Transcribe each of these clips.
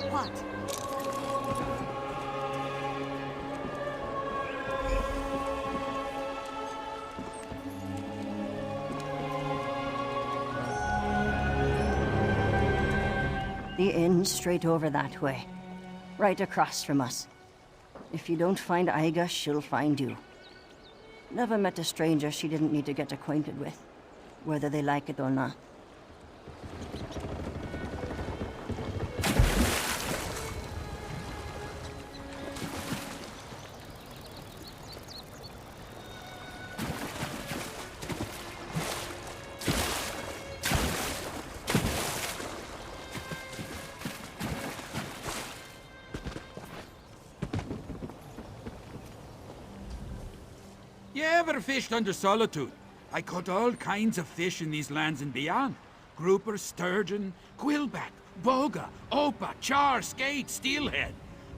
What? The inn's straight over that way. Right across from us. If you don't find Aiga, she'll find you. Never met a stranger she didn't need to get acquainted with, whether they like it or not. You ever fished under Solitude? I caught all kinds of fish in these lands and beyond. Grouper, sturgeon, quillback, boga, opa, char, skate, steelhead.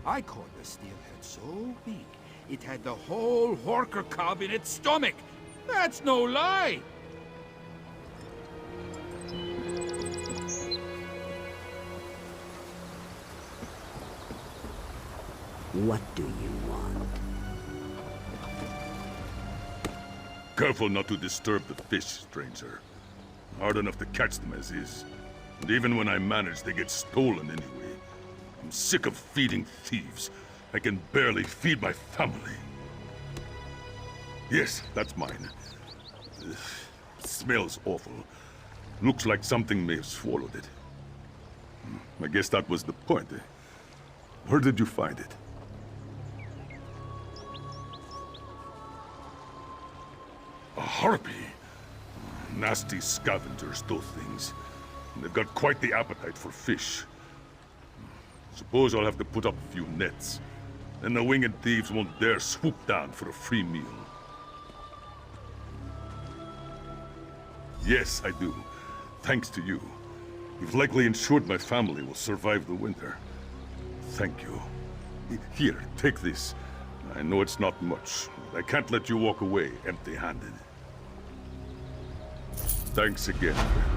I caught the steelhead so big, it had the whole horker cob in its stomach. That's no lie. What do you want? Careful not to disturb the fish, stranger. Hard enough to catch them as is. And even when I manage, they get stolen anyway. I'm sick of feeding thieves. I can barely feed my family. Yes, that's mine. It smells awful. Looks like something may have swallowed it. I guess that was the point. Where did you find it? A harpy. Nasty scavengers, those things. And they've got quite the appetite for fish. Suppose I'll have to put up a few nets. Then the winged thieves won't dare swoop down for a free meal. Yes, I do. Thanks to you. You've likely ensured my family will survive the winter. Thank you. Here, take this. I know it's not much, but I can't let you walk away empty-handed. Thanks again, friend.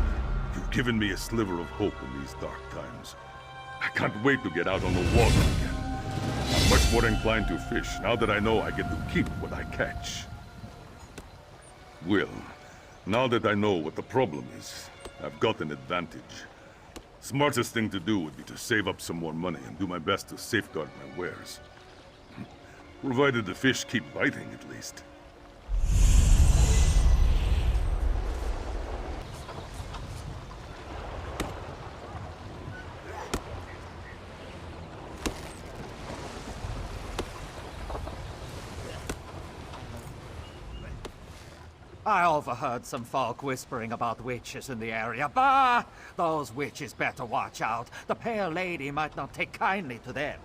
You've given me a sliver of hope in these dark times. I can't wait to get out on the water again. I'm much more inclined to fish now that I know I get to keep what I catch. Will, now that I know what the problem is, I've got an advantage. Smartest thing to do would be to save up some more money and do my best to safeguard my wares. Provided the fish keep biting, at least. I overheard some folk whispering about witches in the area. Bah! Those witches better watch out. The Pale Lady might not take kindly to them.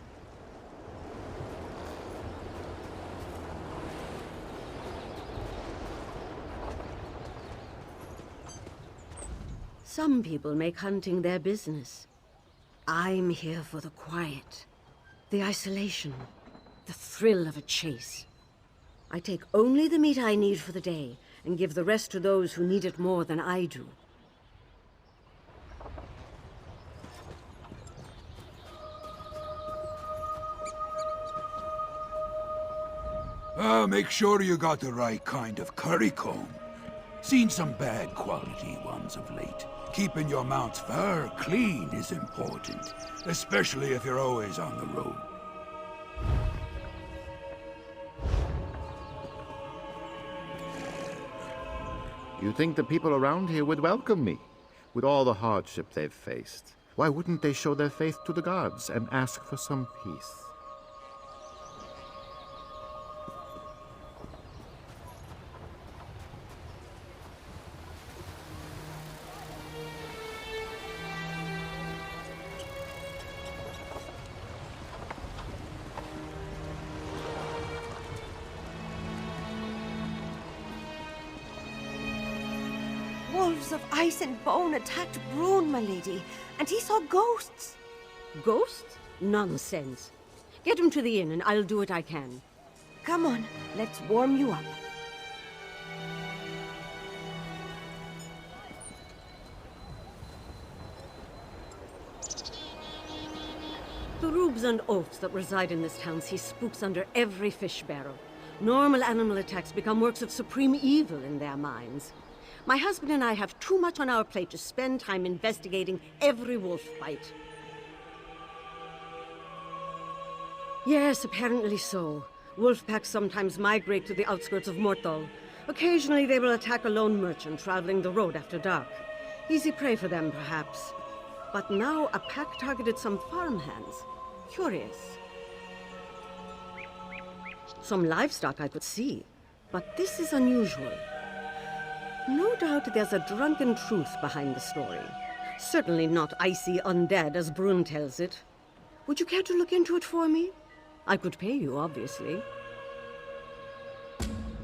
Some people make hunting their business. I'm here for the quiet, the isolation, the thrill of a chase. I take only the meat I need for the day, and give the rest to those who need it more than I do. Make sure you got the right kind of curry comb. Seen some bad quality ones of late. Keeping your mount's fur clean is important, especially if you're always on the road. You think the people around here would welcome me? With all the hardship they've faced, why wouldn't they show their faith to the gods and ask for some peace? Wolves of ice and bone attacked Brune, my lady, and he saw ghosts. Ghosts? Nonsense. Get him to the inn and I'll do what I can. Come on, let's warm you up. cubes and oafs that reside in this town see spooks under every fish barrel. Normal animal attacks become works of supreme evil in their minds. My husband and I have too much on our plate to spend time investigating every wolf bite. Yes, apparently so. Wolf packs sometimes migrate to the outskirts of Morthal. Occasionally they will attack a lone merchant traveling the road after dark. Easy prey for them, perhaps. But now a pack targeted some farmhands. Curious. Some livestock I could see, but this is unusual. No doubt there's a drunken truth behind the story. Certainly not icy undead as Brun tells it. Would you care to look into it for me? I could pay you, obviously.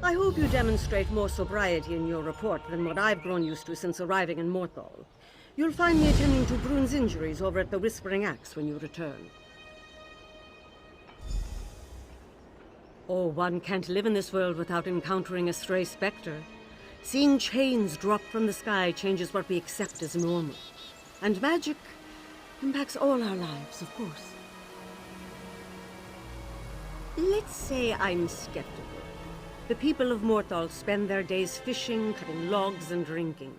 I hope you demonstrate more sobriety in your report than what I've grown used to since arriving in Morthal. You'll find me attending to Brun's injuries over at the Whispering Axe when you return. Oh, one can't live in this world without encountering a stray specter. Seeing chains drop from the sky changes what we accept as normal. And magic impacts all our lives, of course. Let's say I'm skeptical. The people of Morthal spend their days fishing, cutting logs, and drinking.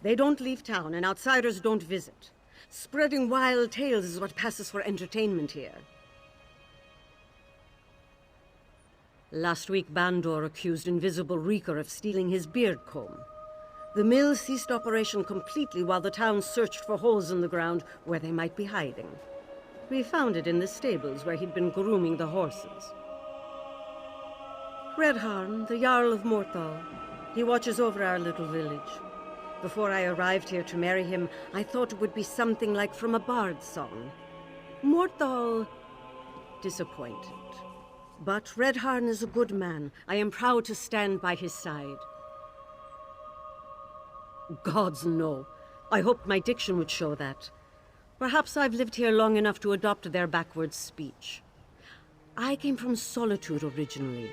They don't leave town, and outsiders don't visit. Spreading wild tales is what passes for entertainment here. Last week, Bandor accused Invisible Reeker of stealing his beard comb. The mill ceased operation completely while the town searched for holes in the ground where they might be hiding. We found it in the stables where he'd been grooming the horses. Redharn, the Jarl of Morthal, he watches over our little village. Before I arrived here to marry him, I thought it would be something like from a bard's song. Morthal disappointed. But Redharn is a good man. I am proud to stand by his side. Gods, no. I hoped my diction would show that. Perhaps I've lived here long enough to adopt their backwards speech. I came from Solitude originally.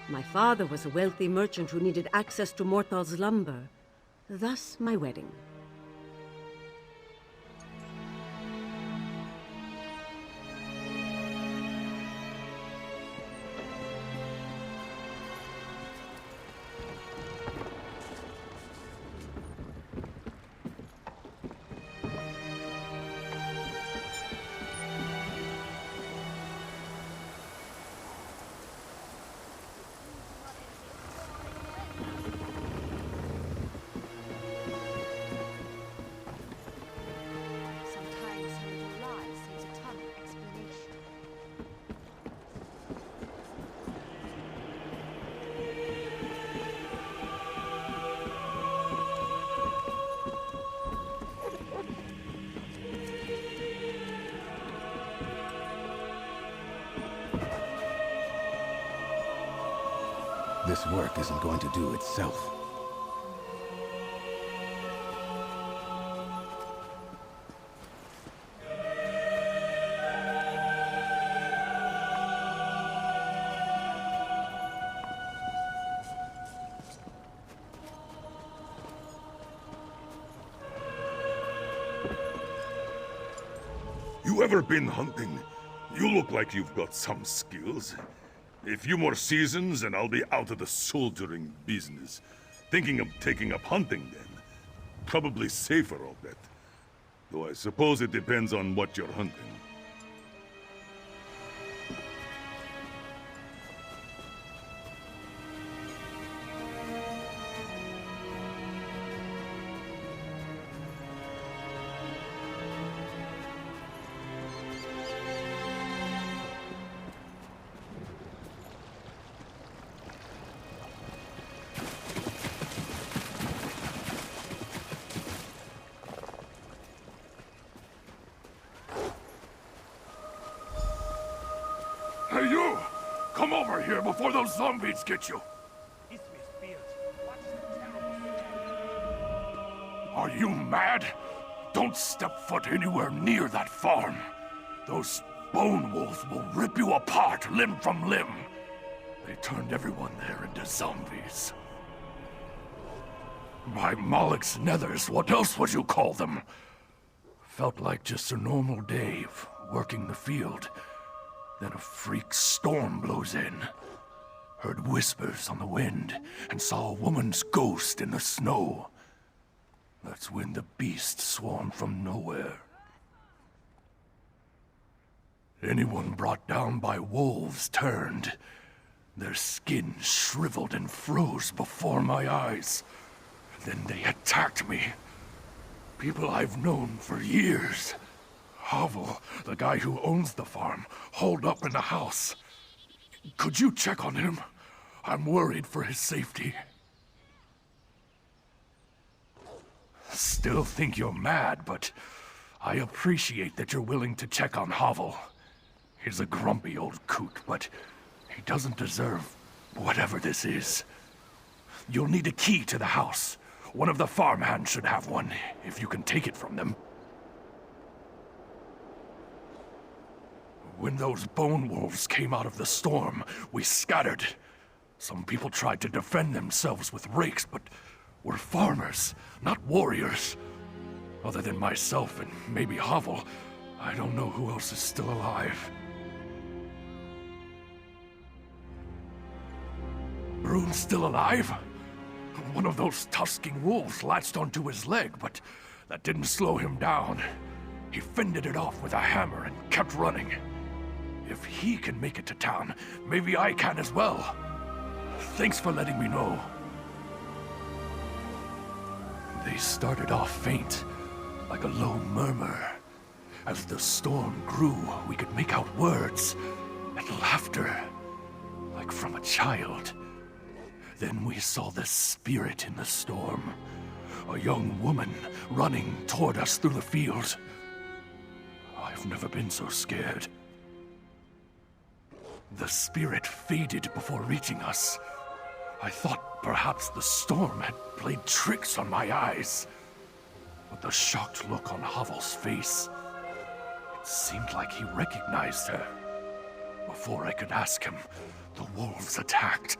My father was a wealthy merchant who needed access to Morthal's lumber. Thus, my wedding. This work isn't going to do itself. You ever been hunting? You look like you've got some skills. A few more seasons and I'll be out of the soldiering business. Thinking of taking up hunting then. Probably safer, I'll bet. Though I suppose it depends on what you're hunting. Hey, you! Come over here before those zombies get you! Are you mad? Don't step foot anywhere near that farm. Those bone wolves will rip you apart limb from limb. They turned everyone there into zombies. By Malek's nethers, what else would you call them? Felt like just a normal day of working the field. Then a freak storm blows in. Heard whispers on the wind, and saw a woman's ghost in the snow. That's when the beast swarmed from nowhere. Anyone brought down by wolves turned. Their skin shriveled and froze before my eyes. Then they attacked me. People I've known for years. Havel, the guy who owns the farm, holed up in the house. Could you check on him? I'm worried for his safety. Still think you're mad, but I appreciate that you're willing to check on Havel. He's a grumpy old coot, but he doesn't deserve whatever this is. You'll need a key to the house. One of the farmhands should have one, if you can take it from them. When those bone wolves came out of the storm, we scattered. Some people tried to defend themselves with rakes, but we're farmers, not warriors. Other than myself and maybe Havel, I don't know who else is still alive. Brune's still alive? One of those tusking wolves latched onto his leg, but that didn't slow him down. He fended it off with a hammer and kept running. If he can make it to town, maybe I can as well. Thanks for letting me know. They started off faint, like a low murmur. As the storm grew, we could make out words and laughter, like from a child. Then we saw the spirit in the storm. A young woman running toward us through the field. I've never been so scared. The spirit faded before reaching us. I thought perhaps the storm had played tricks on my eyes. But the shocked look on Havel's face, it seemed like he recognized her. Before I could ask him, the wolves attacked.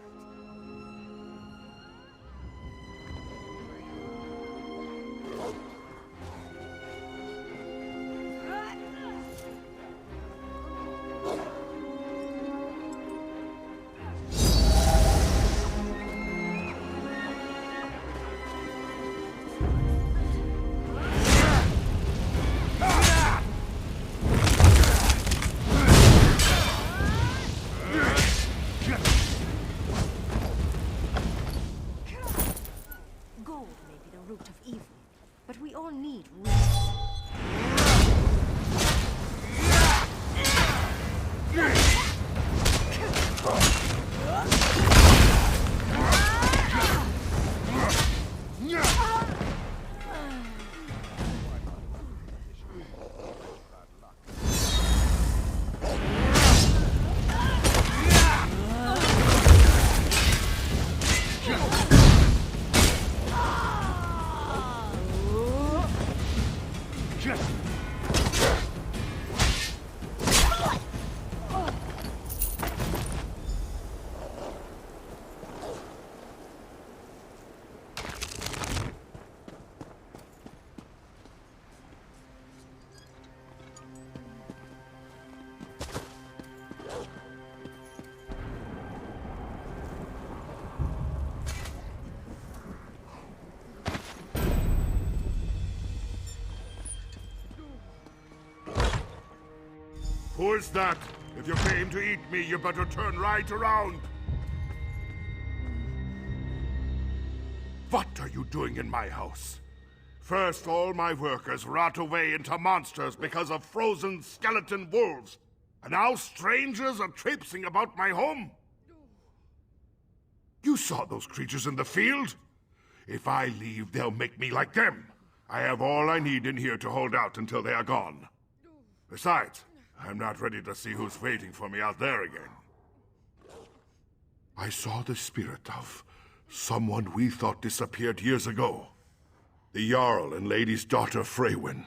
Who is that? If you came to eat me, you better turn right around. What are you doing in my house? First, all my workers rot away into monsters because of frozen skeleton wolves. And now strangers are traipsing about my home? You saw those creatures in the field? If I leave, they'll make me like them. I have all I need in here to hold out until they are gone. Besides, I'm not ready to see who's waiting for me out there again. I saw the spirit of someone we thought disappeared years ago. The Jarl and Lady's daughter Freywin.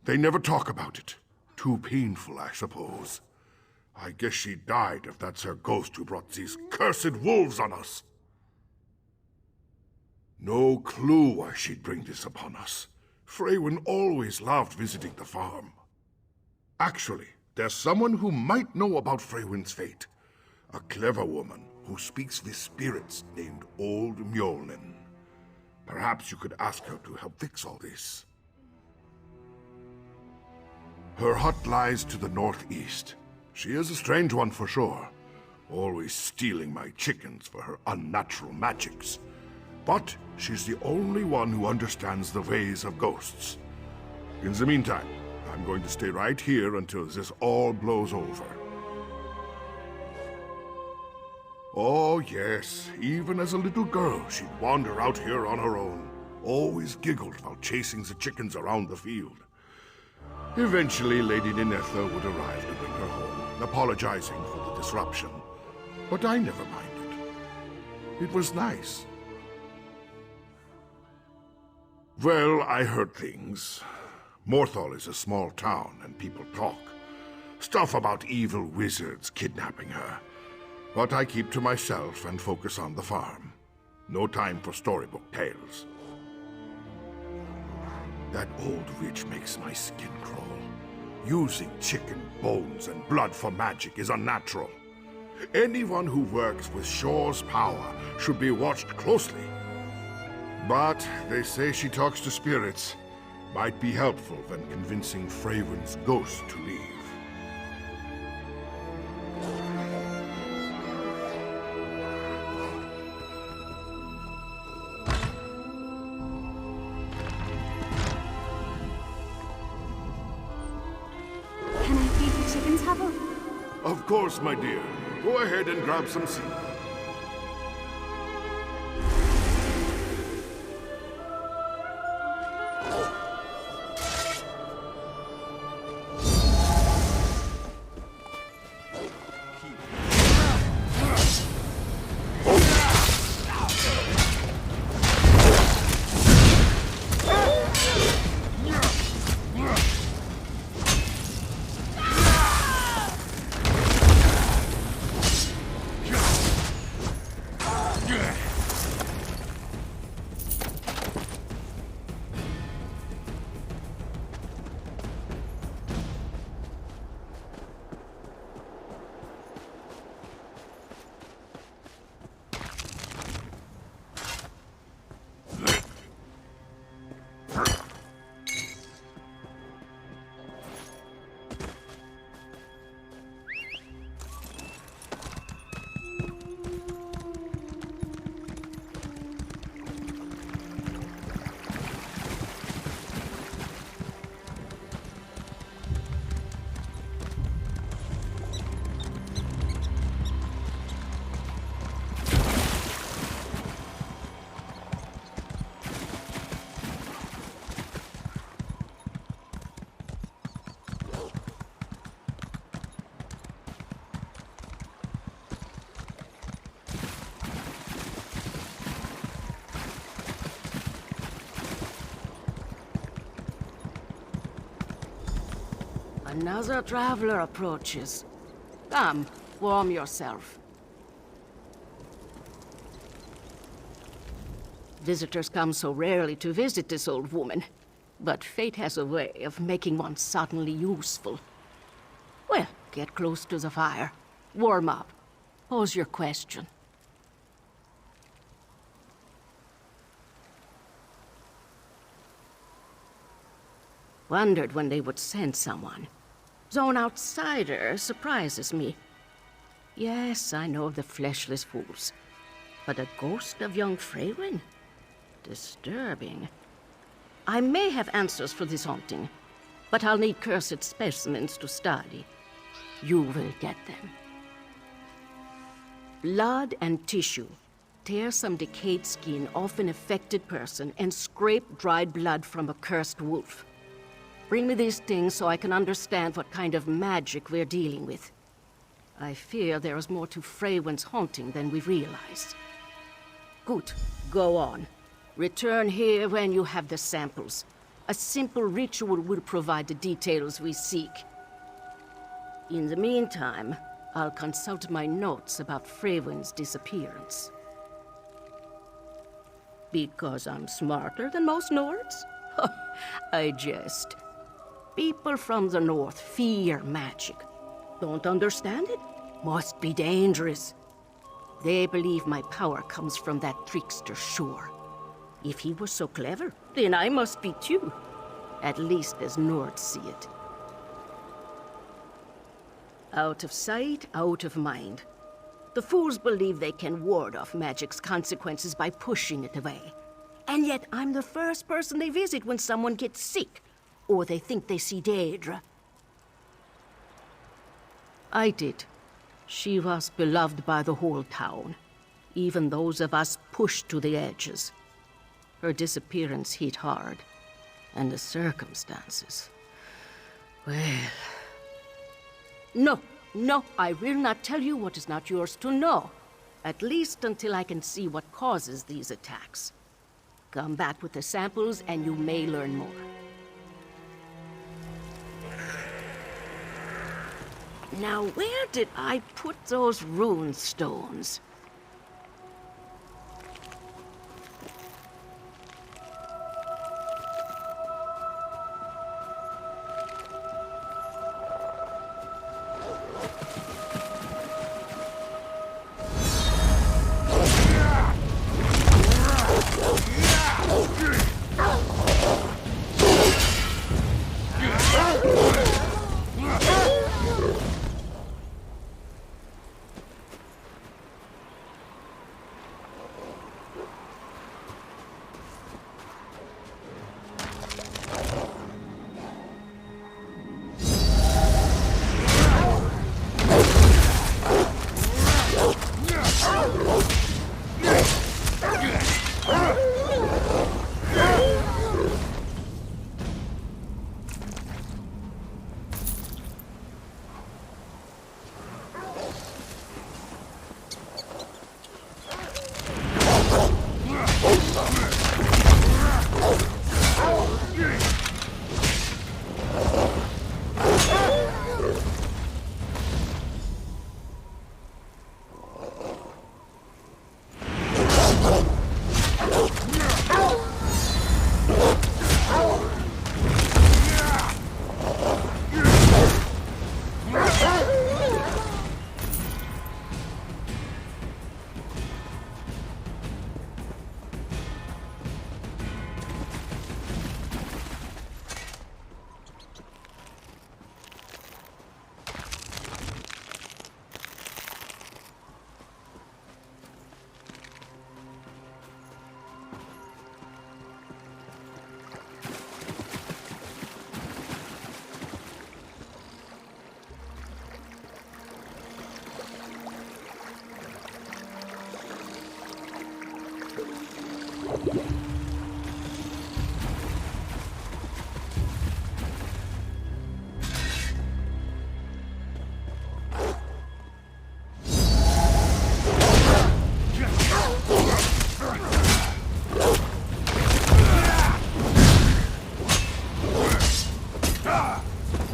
They never talk about it. Too painful, I suppose. I guess she died if that's her ghost who brought these cursed wolves on us. No clue why she'd bring this upon us. Freywin always loved visiting the farm. Actually, There's someone who might know about Freywin's fate. A clever woman who speaks with spirits named Old Mjolnir. Perhaps you could ask her to help fix all this. Her hut lies to the northeast. She is a strange one for sure, always stealing my chickens for her unnatural magics. But she's the only one who understands the ways of ghosts. In the meantime, I'm going to stay right here until this all blows over. Oh yes, even as a little girl, she'd wander out here on her own. Always giggled while chasing the chickens around the field. Eventually, Lady Ninetha would arrive to bring her home, apologizing for the disruption. But I never minded. It was nice. Well, I heard things. Morthal is a small town, and people talk. Stuff about evil wizards kidnapping her. But I keep to myself and focus on the farm. No time for storybook tales. That old witch makes my skin crawl. Using chicken bones and blood for magic is unnatural. Anyone who works with Shore's power should be watched closely. But they say she talks to spirits. Might be helpful when convincing Freywin's ghost to leave. Can I feed the chickens, Havel? Of course, my dear. Go ahead and grab some seed. Another traveler approaches. Come, warm yourself. Visitors come so rarely to visit this old woman, but fate has a way of making one suddenly useful. Well, get close to the fire. Warm up. Pose your question. Wondered when they would send someone. Though an outsider surprises me. Yes, I know the fleshless fools. But a ghost of young Freywin? Disturbing. I may have answers for this haunting, but I'll need cursed specimens to study. You will get them. Blood and tissue. Tear some decayed skin off an affected person and scrape dried blood from a cursed wolf. Bring me these things so I can understand what kind of magic we're dealing with. I fear there is more to Freywin's haunting than we realize. Good. Go on. Return here when you have the samples. A simple ritual will provide the details we seek. In the meantime, I'll consult my notes about Freywin's disappearance. Because I'm smarter than most Nords? I jest. People from the north fear magic. Don't understand it? Must be dangerous. They believe my power comes from that trickster Shore. If he was so clever, then I must be too. At least as Nords see it. Out of sight, out of mind. The fools believe they can ward off magic's consequences by pushing it away. And yet I'm the first person they visit when someone gets sick, or they think they see Daedra. I did. She was beloved by the whole town, even those of us pushed to the edges. Her disappearance hit hard, and the circumstances... well... No, I will not tell you what is not yours to know. At least until I can see what causes these attacks. Come back with the samples and you may learn more. Now, where did I put those rune stones? Yeah.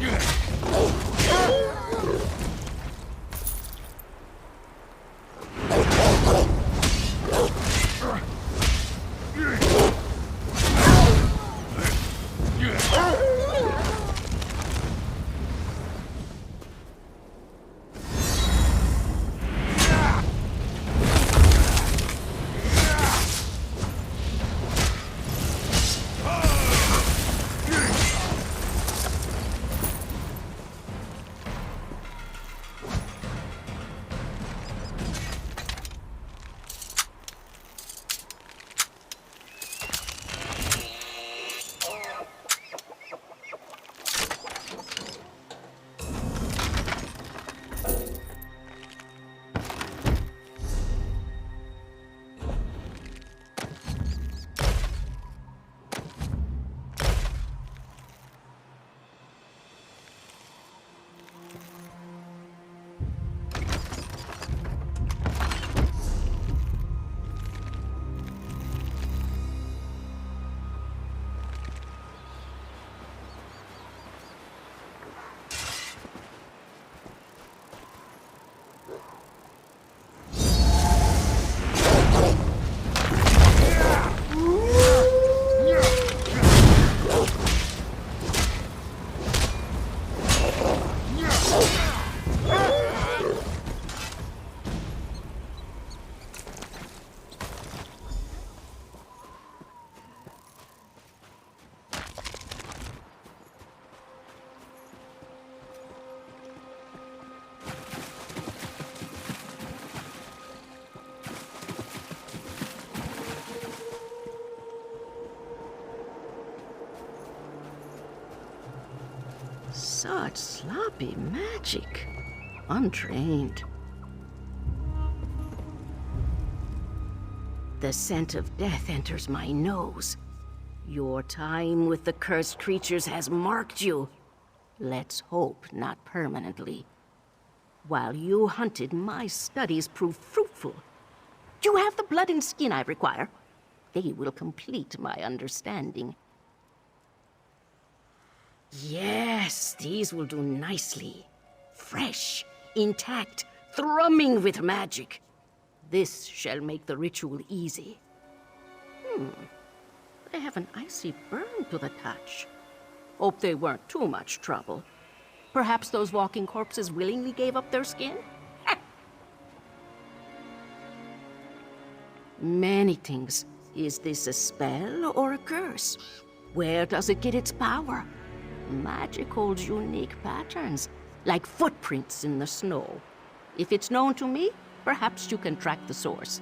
Such sloppy magic. Untrained. The scent of death enters my nose. Your time with the cursed creatures has marked you. Let's hope not permanently. While you hunted, my studies proved fruitful. You have the blood and skin I require. They will complete my understanding. Yes, these will do nicely. Fresh, intact, thrumming with magic. This shall make the ritual easy. They have an icy burn to the touch. Hope they weren't too much trouble. Perhaps those walking corpses willingly gave up their skin? Many things. Is this a spell or a curse? Where does it get its power? Magic holds unique patterns, like footprints in the snow. If it's known to me, perhaps you can track the source.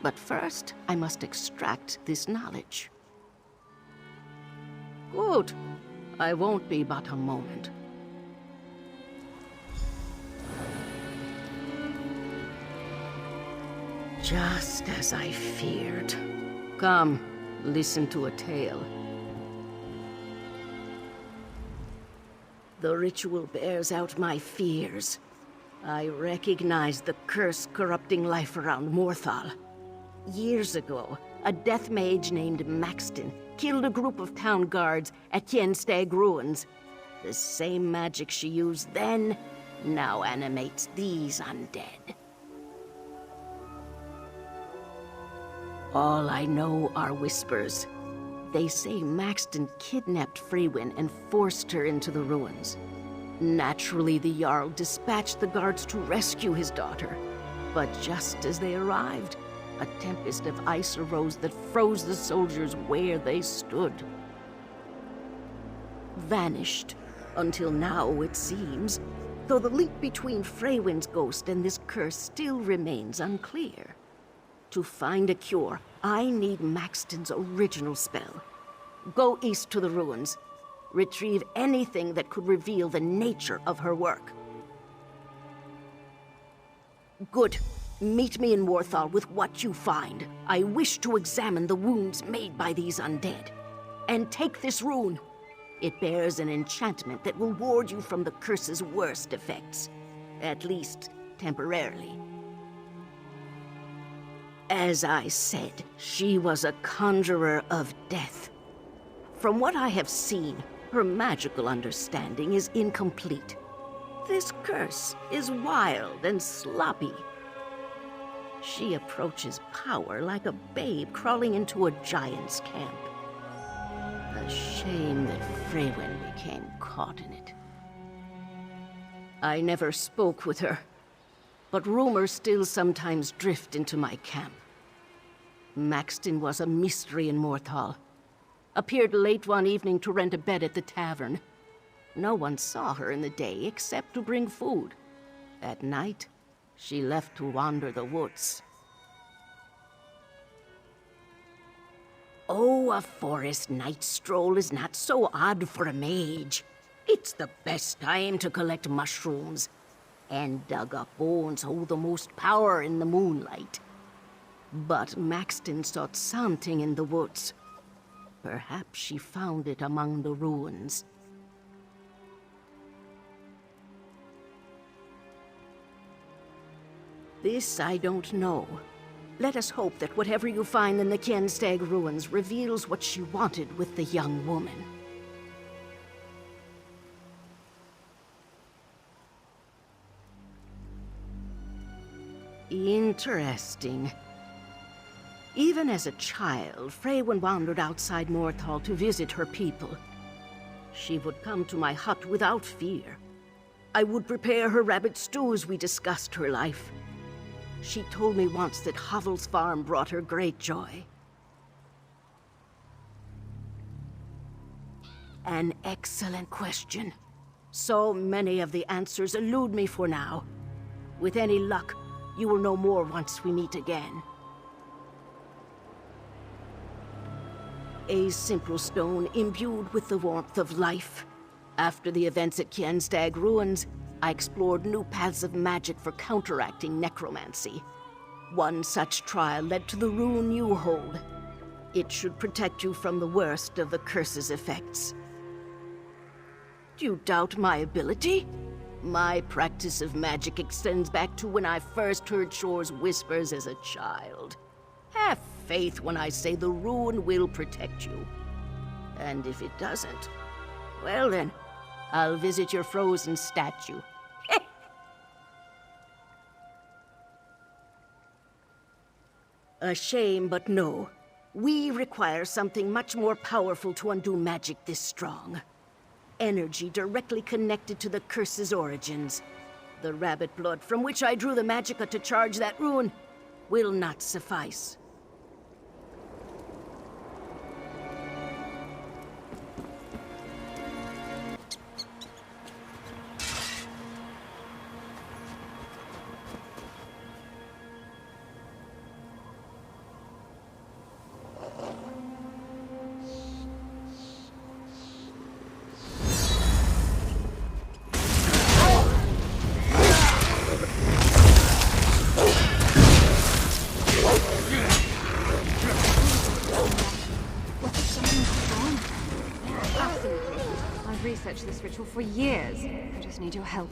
But first, I must extract this knowledge. Good. I won't be but a moment. Just as I feared. Come, listen to a tale. The ritual bears out my fears. I recognize the curse corrupting life around Morthal. Years ago, a death mage named Maxton killed a group of town guards at Kienstag Ruins. The same magic she used then now animates these undead. All I know are whispers. They say Maxton kidnapped Freywin and forced her into the ruins. Naturally, the Jarl dispatched the guards to rescue his daughter. But just as they arrived, a tempest of ice arose that froze the soldiers where they stood. Vanished, until now, it seems, though the link between Freywin's ghost and this curse still remains unclear. To find a cure, I need Maxton's original spell. Go east to the ruins. Retrieve anything that could reveal the nature of her work. Good. Meet me in Morthal with what you find. I wish to examine the wounds made by these undead. And take this rune. It bears an enchantment that will ward you from the curse's worst effects. At least, temporarily. As I said, she was a conjurer of death. From what I have seen, her magical understanding is incomplete. This curse is wild and sloppy. She approaches power like a babe crawling into a giant's camp. A shame that Freywin became caught in it. I never spoke with her, but rumors still sometimes drift into my camp. Maxton was a mystery in Morthal. Appeared late one evening to rent a bed at the tavern. No one saw her in the day except to bring food. At night, she left to wander the woods. Oh, a forest night stroll is not so odd for a mage. It's the best time to collect mushrooms. And dug-up bones hold the most power in the moonlight. But Maxton sought something in the woods. Perhaps she found it among the ruins. This I don't know. Let us hope that whatever you find in the Kienstag ruins reveals what she wanted with the young woman. Interesting. Even as a child, Freywin wandered outside Morthal to visit her people. She would come to my hut without fear. I would prepare her rabbit stew as we discussed her life. She told me once that Hovel's farm brought her great joy. An excellent question. So many of the answers elude me for now. With any luck, you will know more once we meet again. A simple stone imbued with the warmth of life. After the events at Kienstag Ruins, I explored new paths of magic for counteracting necromancy. One such trial led to the rune you hold. It should protect you from the worst of the curse's effects. Do you doubt my ability? My practice of magic extends back to when I first heard Shore's whispers as a child. Have faith when I say the rune will protect you. And if it doesn't, well then, I'll visit your frozen statue. A shame, but no. We require something much more powerful to undo magic this strong. Energy directly connected to the curse's origins. The rabbit blood from which I drew the magicka to charge that rune will not suffice. I've researched this ritual for years. I just need your help.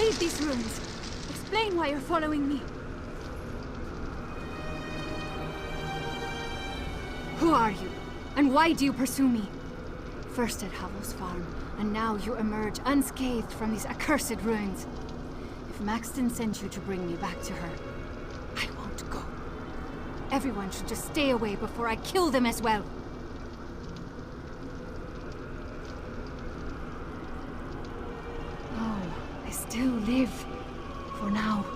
Leave these ruins. Explain why you're following me. Who are you? And why do you pursue me? First at Havel's farm, and now you emerge unscathed from these accursed ruins. If Maxton sent you to bring me back to her, I won't go. Everyone should just stay away before I kill them as well. Oh, I still live. For now.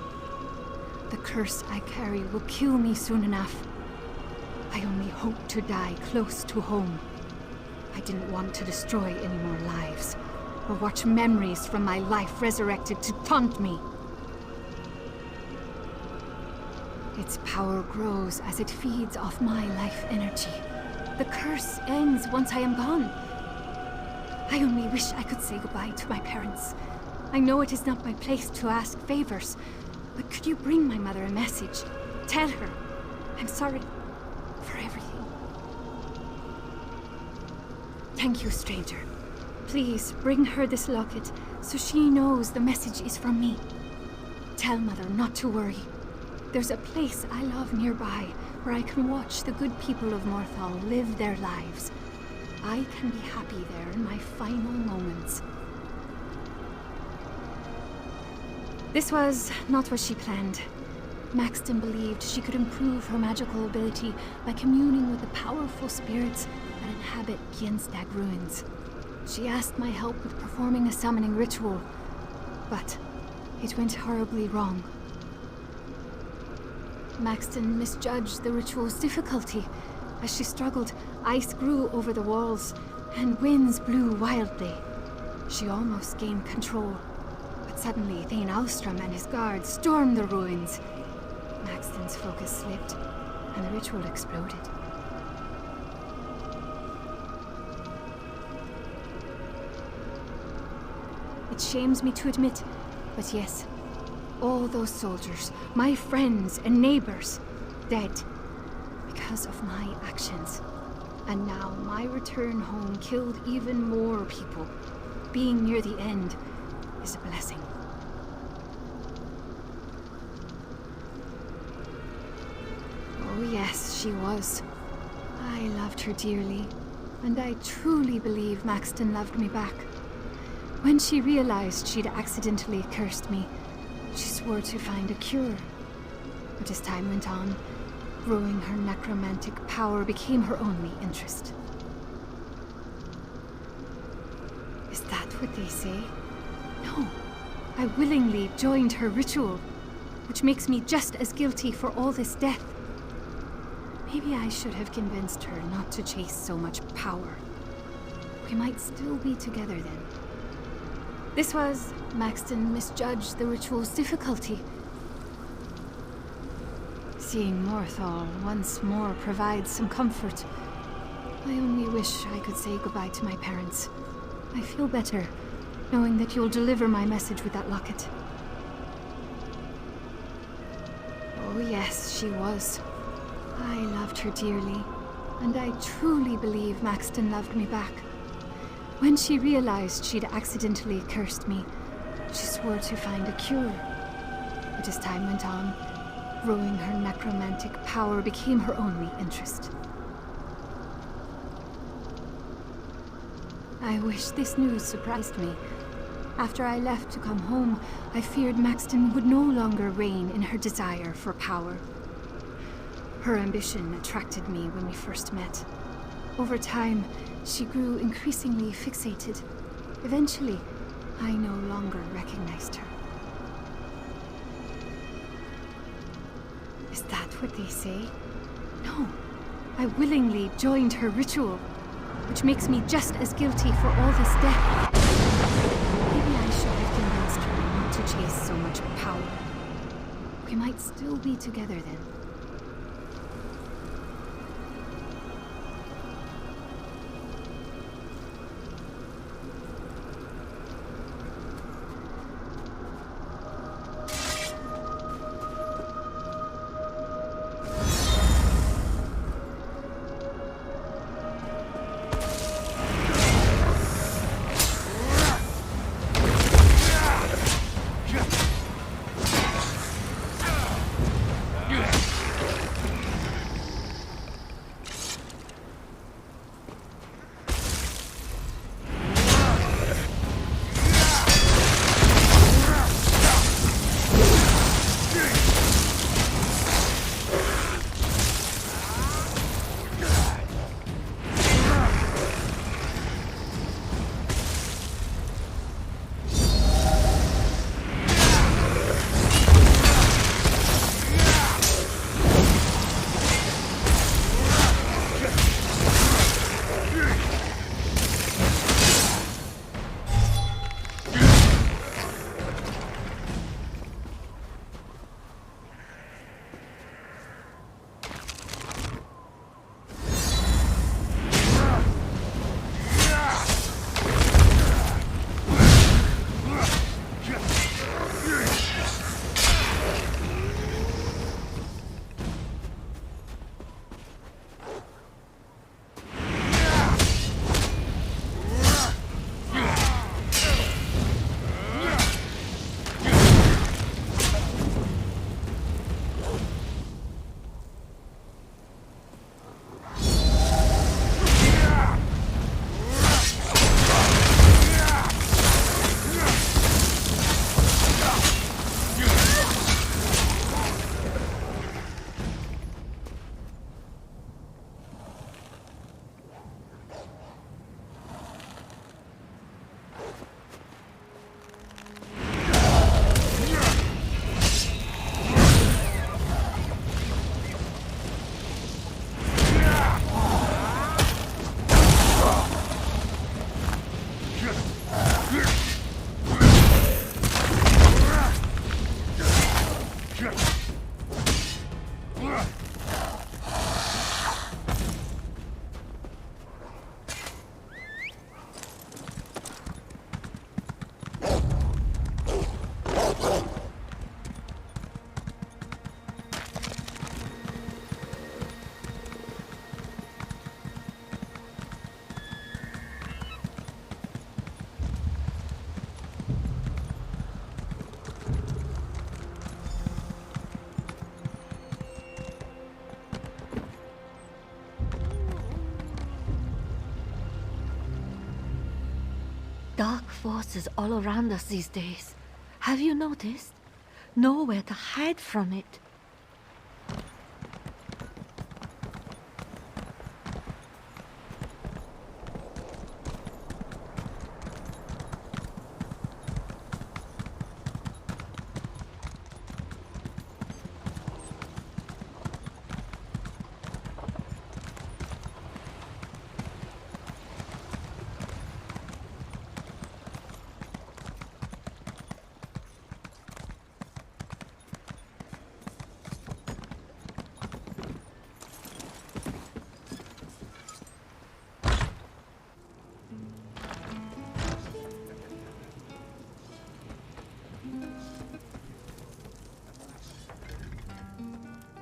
The curse I carry will kill me soon enough. I only hope to die close to home. I didn't want to destroy any more lives, or watch memories from my life resurrected to taunt me. Its power grows as it feeds off my life energy. The curse ends once I am gone. I only wish I could say goodbye to my parents. I know it is not my place to ask favors, but could you bring my mother a message? Tell her I'm sorry for everything. Thank you, stranger. Please bring her this locket so she knows the message is from me. Tell Mother not to worry. There's a place I love nearby where I can watch the good people of Morthal live their lives. I can be happy there in my final moments. This was not what she planned. Maxton believed she could improve her magical ability by communing with the powerful spirits that inhabit Gjenstag ruins. She asked my help with performing a summoning ritual, but it went horribly wrong. Maxton misjudged the ritual's difficulty. As she struggled, ice grew over the walls, and winds blew wildly. She almost gained control, but suddenly Thane Alstrom and his guards stormed the ruins. Maxton's focus slipped, and the ritual exploded. It shames me to admit, but yes, all those soldiers, my friends and neighbors, dead because of my actions. And now my return home killed even more people. Being near the end is a blessing. Oh yes, she was. I loved her dearly, and I truly believe Maxton loved me back. When she realized she'd accidentally cursed me, she swore to find a cure. But as time went on, growing her necromantic power became her only interest. Is that what they say? No. I willingly joined her ritual, which makes me just as guilty for all this death. Maybe I should have convinced her not to chase so much power. We might still be together then. This was... Maxton misjudged the ritual's difficulty. Seeing Morthal once more provides some comfort. I only wish I could say goodbye to my parents. I feel better, knowing that you'll deliver my message with that locket. Oh yes, she was. I loved her dearly, and I truly believe Maxton loved me back. When she realized she'd accidentally cursed me, she swore to find a cure. But as time went on, growing her necromantic power became her only interest. I wish this news surprised me. After I left to come home, I feared Maxton would no longer reign in her desire for power. Her ambition attracted me when we first met. Over time, she grew increasingly fixated. Eventually, I no longer recognized her. Is that what they say? No. I willingly joined her ritual, which makes me just as guilty for all this death. Maybe I should have convinced her not to chase so much power. We might still be together then. Yeah! dark forces all around us these days. Have you noticed? Nowhere to hide from it.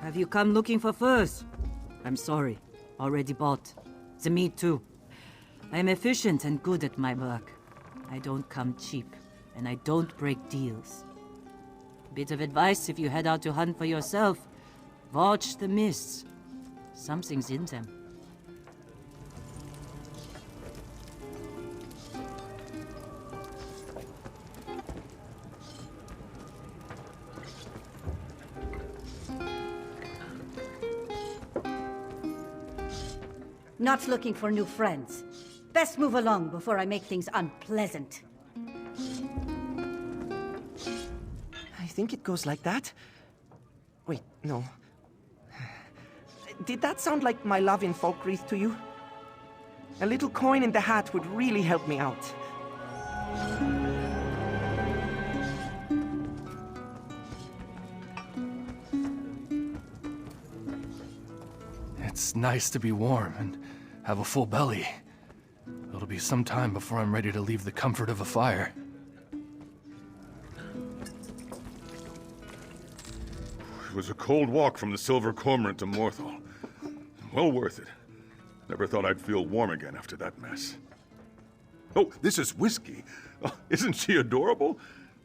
Have you come looking for furs? I'm sorry. Already bought. The meat too. I'm efficient and good at my work. I don't come cheap, and I don't break deals. Bit of advice if you head out to hunt for yourself. Watch the mists. Something's in them. Not looking for new friends. Best move along before I make things unpleasant. I think it goes like that. Wait, no. Did that sound like my love in folk wreath to you? A little coin in the hat would really help me out. It's nice to be warm and have a full belly. It'll be some time before I'm ready to leave the comfort of a fire. It was a cold walk from the Silver Cormorant to Morthal. Well worth it. Never thought I'd feel warm again after that mess. Oh, this is Whiskey. Oh, isn't she adorable?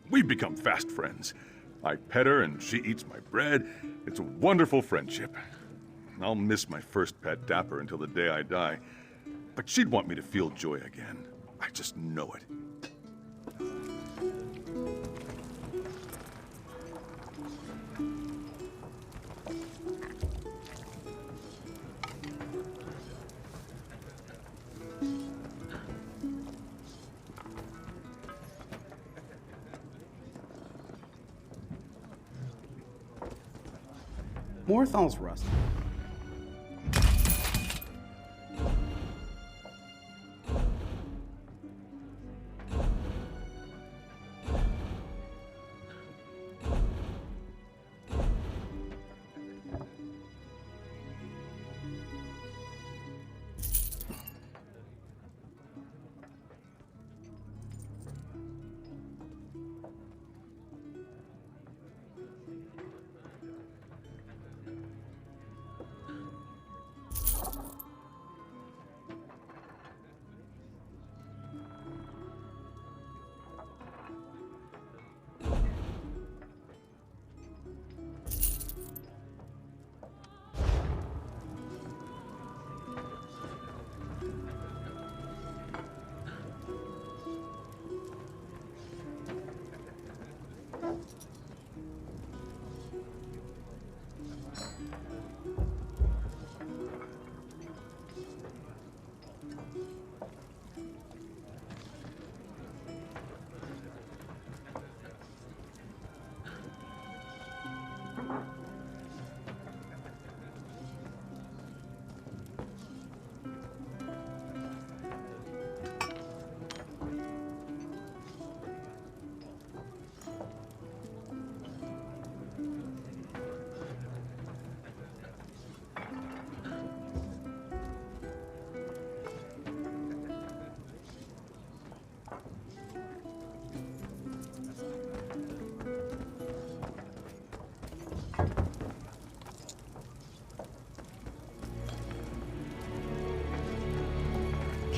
We've become fast friends. I pet her and she eats my bread. It's a wonderful friendship. I'll miss my first pet, Dapper, until the day I die. But she'd want me to feel joy again. I just know it. Morthal's rust.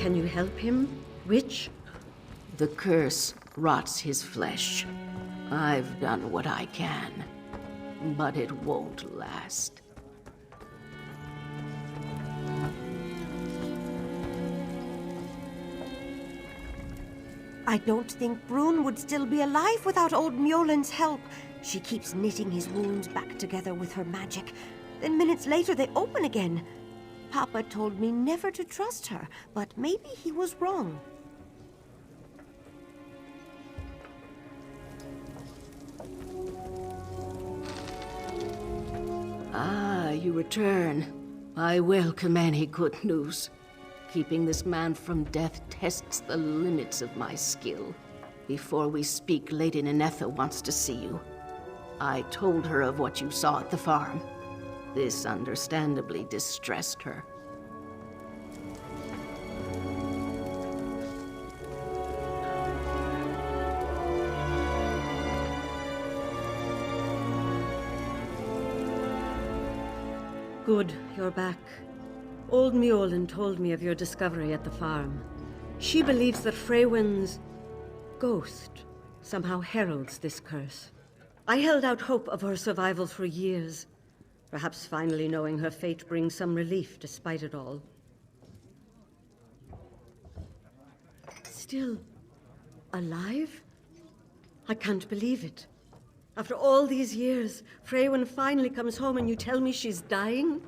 Can you help him, witch? The curse rots his flesh. I've done what I can, but it won't last. I don't think Brune would still be alive without old Mjolen's help. She keeps knitting his wounds back together with her magic. Then minutes later they open again. Papa told me never to trust her, but maybe he was wrong. Ah, you return. I welcome any good news. Keeping this man from death tests the limits of my skill. Before we speak, Lady Nenetha wants to see you. I told her of what you saw at the farm. This understandably distressed her. Good, you're back. Old Mjolen told me of your discovery at the farm. She believes that Freywin's ghost somehow heralds this curse. I held out hope of her survival for years. Perhaps finally knowing her fate brings some relief despite it all. Still alive? I can't believe it. After all these years, Freywin finally comes home and you tell me she's dying?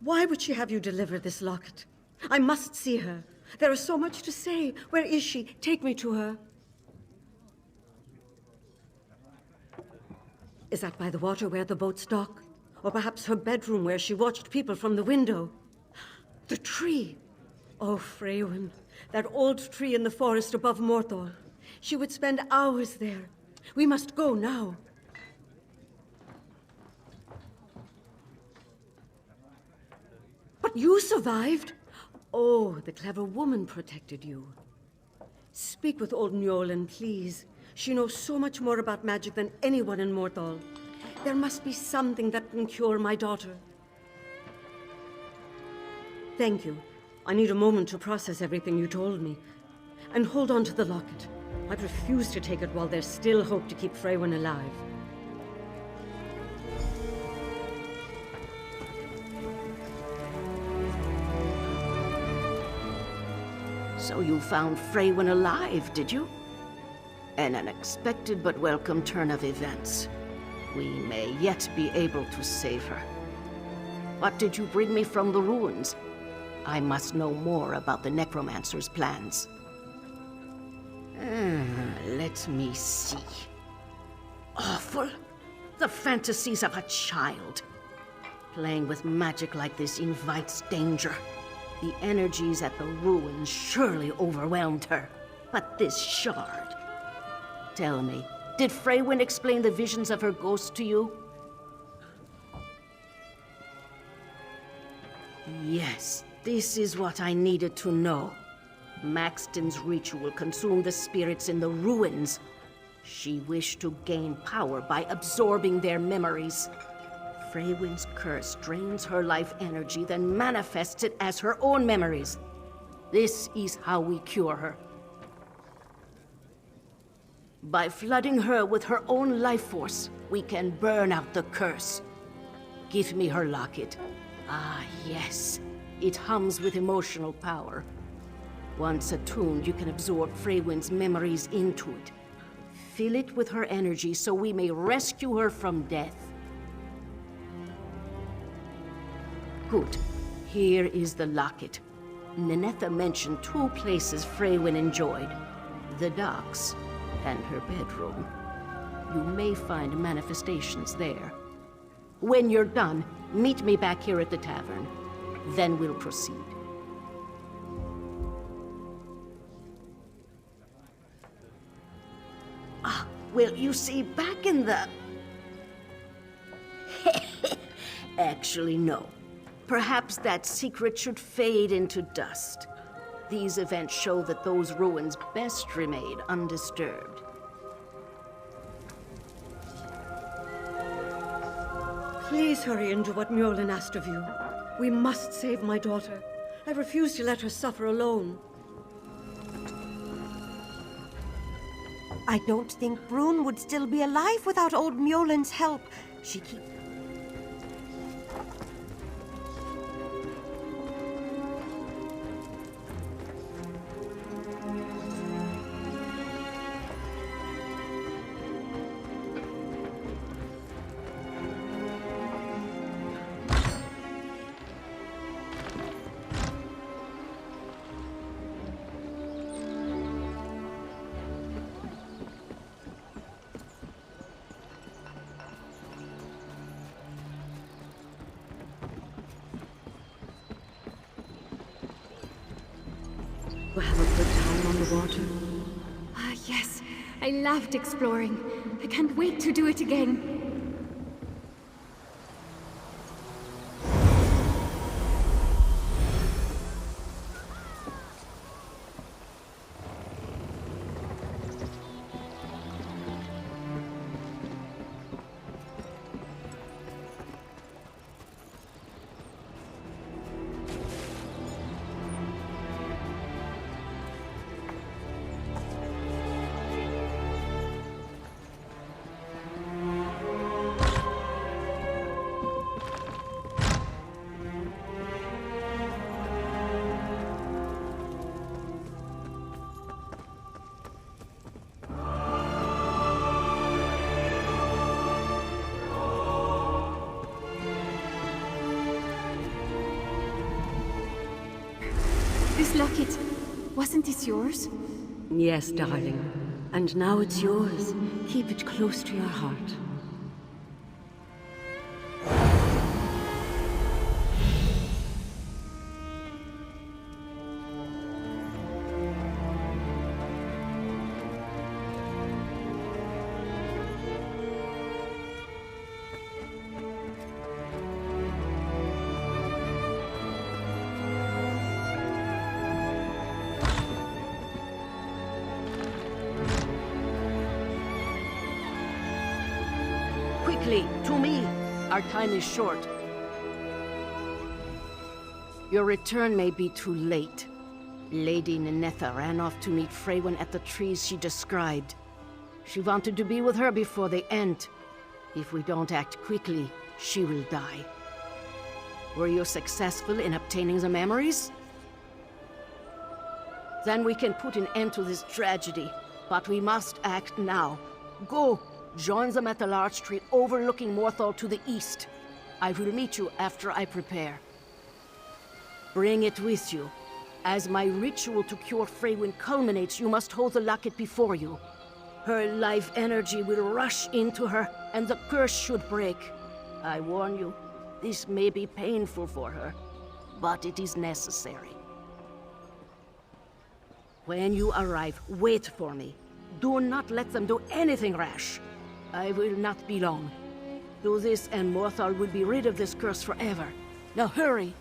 Why would she have you deliver this locket? I must see her. There is so much to say. Where is she? Take me to her. Is that by the water where the boats dock? Or perhaps her bedroom where she watched people from the window? The tree! Oh, Freywin, that old tree in the forest above Morthal. She would spend hours there. We must go now. But you survived? Oh, the clever woman protected you. Speak with old Mjolen, please. She knows so much more about magic than anyone in Morthal. There must be something that can cure my daughter. Thank you. I need a moment to process everything you told me. And hold on to the locket. I refuse to take it while there's still hope to keep Freywin alive. So you found Freywin alive, did you? An unexpected but welcome turn of events. We may yet be able to save her. What did you bring me from the ruins? I must know more about the necromancer's plans. Let me see. Awful. The fantasies of a child. Playing with magic like this invites danger. The energies at the ruins surely overwhelmed her. But this shard... Tell me, did Freywin explain the visions of her ghost to you? Yes, this is what I needed to know. Maxton's ritual consumed the spirits in the ruins. She wished to gain power by absorbing their memories. Freywin's curse drains her life energy, then manifests it as her own memories. This is how we cure her. By flooding her with her own life force, we can burn out the curse. Give me her locket. Ah, yes. It hums with emotional power. Once attuned, you can absorb Freywin's memories into it. Fill it with her energy so we may rescue her from death. Good. Here is the locket. Nenetha mentioned 2 places Freywin enjoyed. The docks and her bedroom. You may find manifestations there. When you're done, meet me back here at the tavern. Then we'll proceed. Ah, well, you see, back in the... Actually, no. Perhaps that secret should fade into dust. These events show that those ruins best remain undisturbed. Please hurry and do what Mjolen asked of you. We must save my daughter. I refuse to let her suffer alone. I don't think Brune would still be alive without old Mjolen's help. She keeps... water? Ah, yes. I loved exploring. I can't wait to do it again. This locket, wasn't this yours? Yes, darling. And now it's yours. Keep it close to your heart. Quickly, to me. Our time is short. Your return may be too late. Lady Ninetha ran off to meet Freywin at the trees she described. She wanted to be with her before the end. If we don't act quickly, she will die. Were you successful in obtaining the memories? Then we can put an end to this tragedy. But we must act now. Go! Join them at the large tree overlooking Morthal to the east. I will meet you after I prepare. Bring it with you. As my ritual to cure Freywin culminates, you must hold the locket before you. Her life energy will rush into her, and the curse should break. I warn you, this may be painful for her, but it is necessary. When you arrive, wait for me. Do not let them do anything rash. I will not be long. Do this and Morthal will be rid of this curse forever. Now hurry!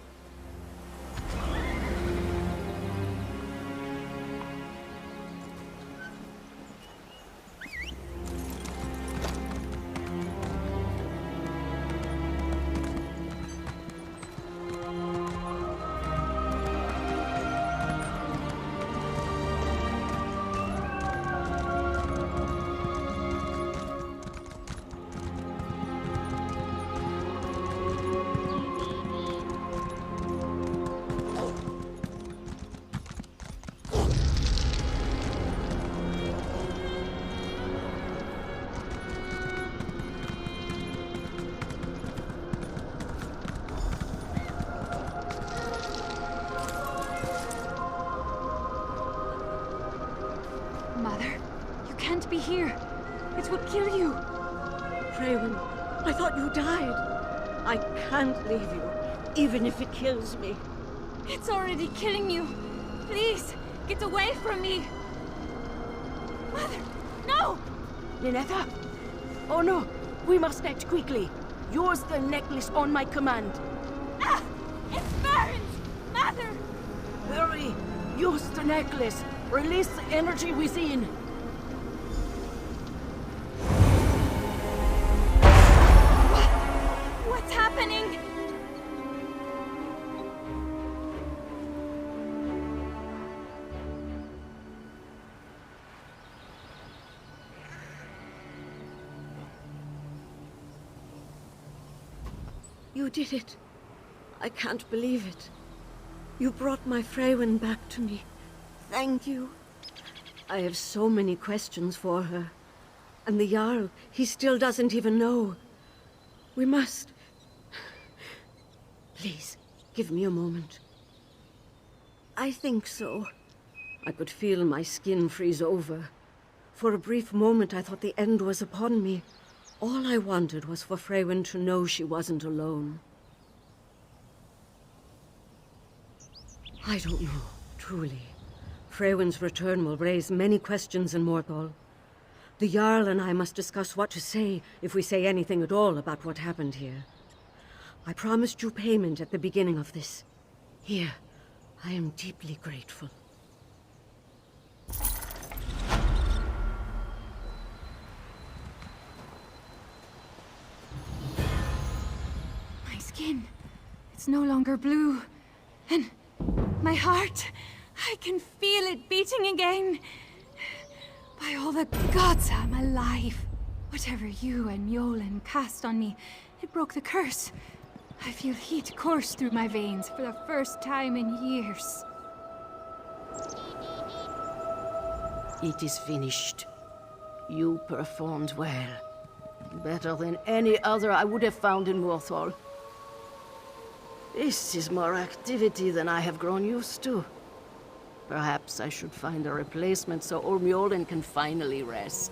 Mother, you can't be here. It would kill you. Freywin, I thought you died. I can't leave you, even if it kills me. It's already killing you. Please, get away from me. Mother, no! Ninetha! Oh no! We must act quickly. Use the necklace on my command. Ah! It burns! Mother! Hurry! Use the necklace. Release the energy within. What's happening? You did it. I can't believe it. You brought my Freywin back to me. Thank you. I have so many questions for her. And the Jarl, he still doesn't even know. We must... Please, give me a moment. I think so. I could feel my skin freeze over. For a brief moment, I thought the end was upon me. All I wanted was for Freywin to know she wasn't alone. I don't know, truly. Freywin's return will raise many questions in Morthal. The Jarl and I must discuss what to say if we say anything at all about what happened here. I promised you payment at the beginning of this. Here, I am deeply grateful. My skin, it's no longer blue. And my heart, I can feel it beating again. By all the gods, I'm alive. Whatever you and Mjolnir cast on me, it broke the curse. I feel heat course through my veins for the first time in years. It is finished. You performed well. Better than any other I would have found in Morthal. This is more activity than I have grown used to. Perhaps I should find a replacement so old Mjolnir can finally rest.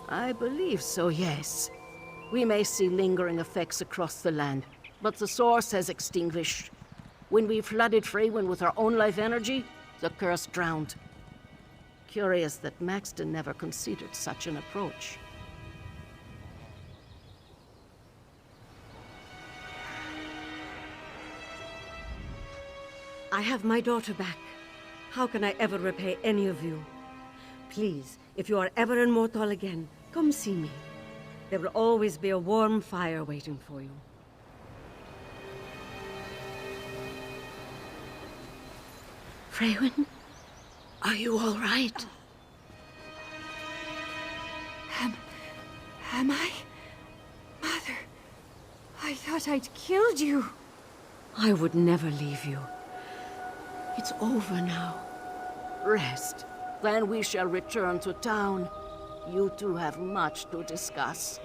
I believe so, yes. We may see lingering effects across the land, but the source has extinguished. When we flooded Freywin with our own life energy, the curse drowned. Curious that Maxton never considered such an approach. I have my daughter back. How can I ever repay any of you? Please, if you are ever in Morthal again, come see me. There will always be a warm fire waiting for you. Freywin, are you all right? Am I? Mother, I thought I'd killed you. I would never leave you. It's over now. Rest. Then we shall return to town. You two have much to discuss.